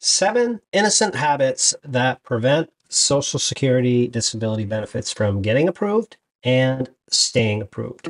7 innocent habits that prevent Social Security disability benefits from getting approved and staying approved.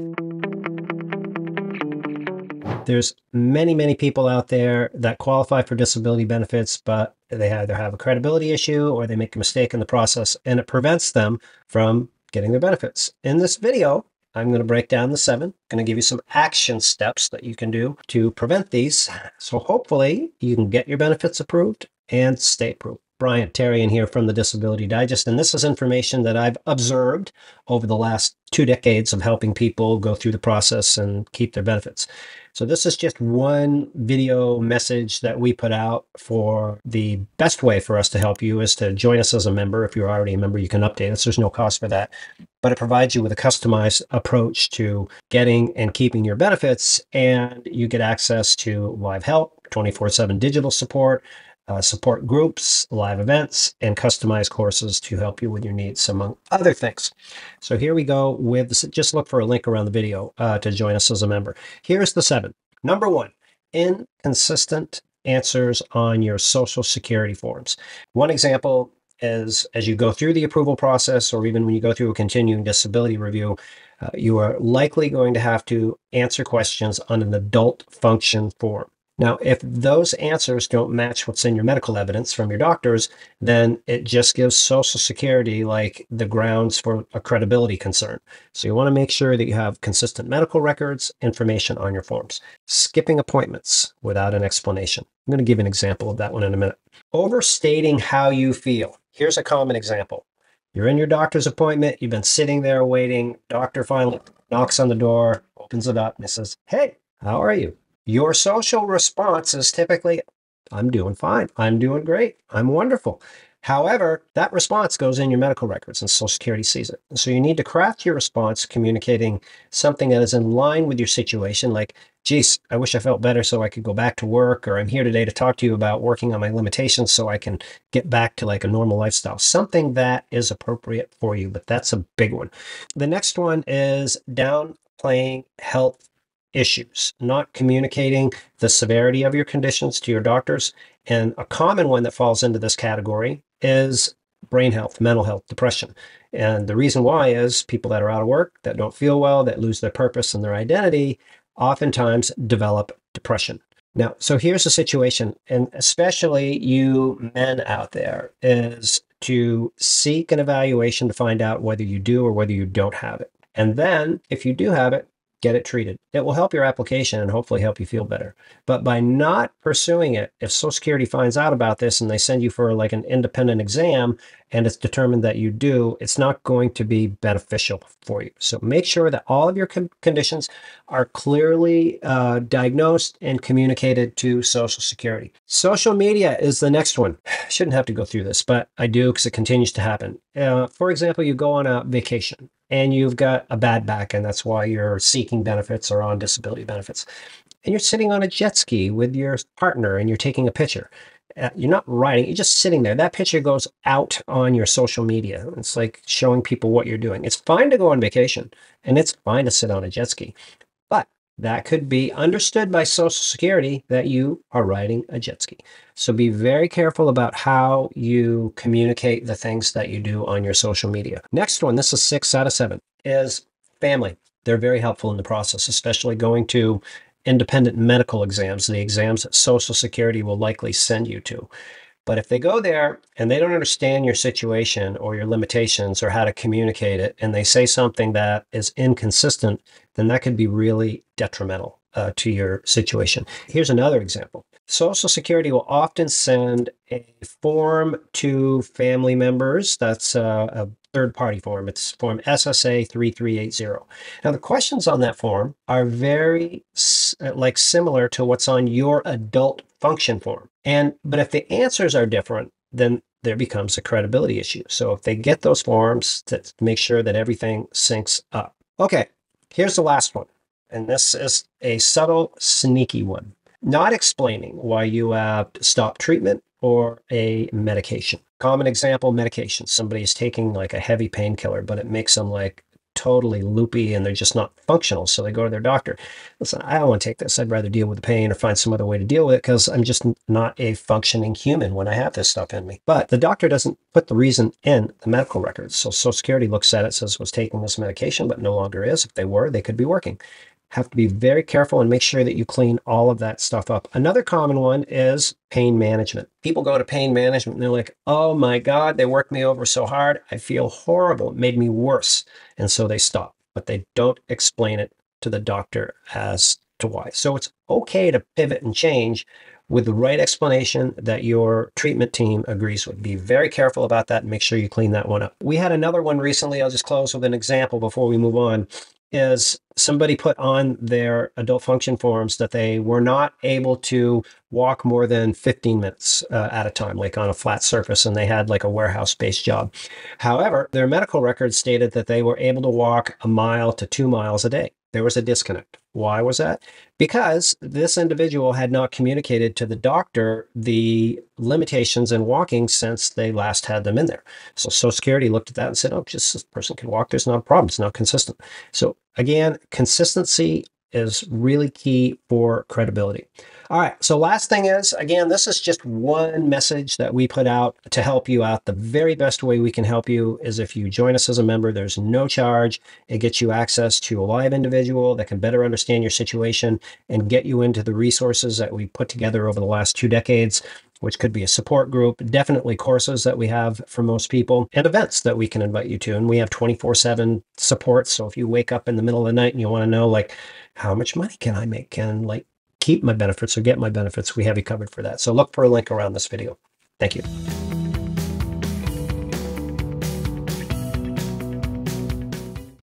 There's many people out there that qualify for disability benefits, but they either have a credibility issue or they make a mistake in the process, and it prevents them from getting their benefits. In this video, I'm going to break down the 7. I'm going to give you some action steps that you can do to prevent these. So hopefully you can get your benefits approved and stay approved. Brian Terrian here from the Disability Digest, and this is information that I've observed over the last 2 decades of helping people go through the process and keep their benefits. So this is just one video message that we put out. For the best way for us to help you is to join us as a member. If you're already a member, you can update us. There's no cost for that, but it provides you with a customized approach to getting and keeping your benefits, and you get access to live help, 24/7 digital support, support groups, live events, and customized courses to help you with your needs, among other things. So here we go with this. Just look for a link around the video to join us as a member. Here's the 7. Number 1, inconsistent answers on your Social Security forms. One example is, as you go through the approval process, or even when you go through a continuing disability review, you are likely going to have to answer questions on an adult function form. Now, if those answers don't match what's in your medical evidence from your doctors, then it just gives Social Security like the grounds for a credibility concern. So you want to make sure that you have consistent medical records, information on your forms. Skipping appointments without an explanation. I'm going to give an example of that one in a minute. Overstating how you feel. Here's a common example. You're in your doctor's appointment. You've been sitting there waiting. Doctor finally knocks on the door, opens it up, and says, "Hey, how are you?" Your social response is typically, "I'm doing fine. I'm doing great. I'm wonderful." However, that response goes in your medical records and Social Security sees it. And so you need to craft your response communicating something that is in line with your situation, like, "Geez, I wish I felt better so I could go back to work," or "I'm here today to talk to you about working on my limitations so I can get back to like a normal lifestyle." Something that is appropriate for you, but that's a big one. The next one is downplaying health issues, not communicating the severity of your conditions to your doctors. And a common one that falls into this category is brain health, mental health, depression. And the reason why is people that are out of work, that don't feel well, that lose their purpose and their identity, oftentimes develop depression. Now, so here's the situation, and especially you men out there, is to seek an evaluation to find out whether you do or whether you don't have it. And then if you do have it, get it treated. It will help your application and hopefully help you feel better. But by not pursuing it, if Social Security finds out about this and they send you for like an independent exam and it's determined that you do, it's not going to be beneficial for you. So make sure that all of your conditions are clearly diagnosed and communicated to Social Security. Social media is the next one. Shouldn't have to go through this, but I do because it continues to happen. For example, you go on a vacation and you've got a bad back, and that's why you're seeking benefits or on disability benefits. And you're sitting on a jet ski with your partner and you're taking a picture. You're not riding, you're just sitting there. That picture goes out on your social media. It's like showing people what you're doing. It's fine to go on vacation and it's fine to sit on a jet ski, but that could be understood by Social Security that you are riding a jet ski. So be very careful about how you communicate the things that you do on your social media. Next one, this is 6 out of 7, is family. They're very helpful in the process, especially going to independent medical exams, the exams that Social Security will likely send you to. But if they go there and they don't understand your situation or your limitations or how to communicate it, and they say something that is inconsistent, then that could be really detrimental to your situation. Here's another example. Social Security will often send a form to family members. That's a third-party form. It's form SSA 3380. Now, the questions on that form are very similar to what's on your adult function form. But if the answers are different, then there becomes a credibility issue. So if they get those forms, to make sure that everything syncs up. Okay, here's the last one. And this is a subtle, sneaky one. Not explaining why you have stopped treatment or a medication. Common example, medication. Somebody is taking like a heavy painkiller, but it makes them like totally loopy and they're just not functional. So they go to their doctor. Listen, I don't want to take this. I'd rather deal with the pain or find some other way to deal with it because I'm just not a functioning human when I have this stuff in me. But the doctor doesn't put the reason in the medical records. So Social Security looks at it, says was taking this medication, but no longer is. If they were, they could be working. Have to be very careful and make sure that you clean all of that stuff up. Another common one is pain management. People go to pain management and they're like, oh my God, they worked me over so hard. I feel horrible. It made me worse. And so they stop, but they don't explain it to the doctor as to why. So it's okay to pivot and change with the right explanation that your treatment team agrees with. Be very careful about that and make sure you clean that one up. We had another one recently. I'll just close with an example before we move on. Is somebody put on their adult function forms that they were not able to walk more than 15 minutes at a time, like on a flat surface, and they had like a warehouse-based job. However, their medical records stated that they were able to walk 1 mile to 2 miles a day. There was a disconnect. Why was that? Because this individual had not communicated to the doctor the limitations in walking since they last had them in there. So Social Security looked at that and said, oh, just this person can walk. There's not a problem. It's not consistent. So again, consistency is really key for credibility. All right. So last thing is, again, this is just one message that we put out to help you out. The very best way we can help you is if you join us as a member. There's no charge. It gets you access to a live individual that can better understand your situation and get you into the resources that we put together over the last 2 decades, which could be a support group, definitely courses that we have for most people, and events that we can invite you to. And we have 24/7 support. So if you wake up in the middle of the night and you want to know, like, how much money can I make? Can like keep my benefits or get my benefits? We have you covered for that. So look for a link around this video. Thank you.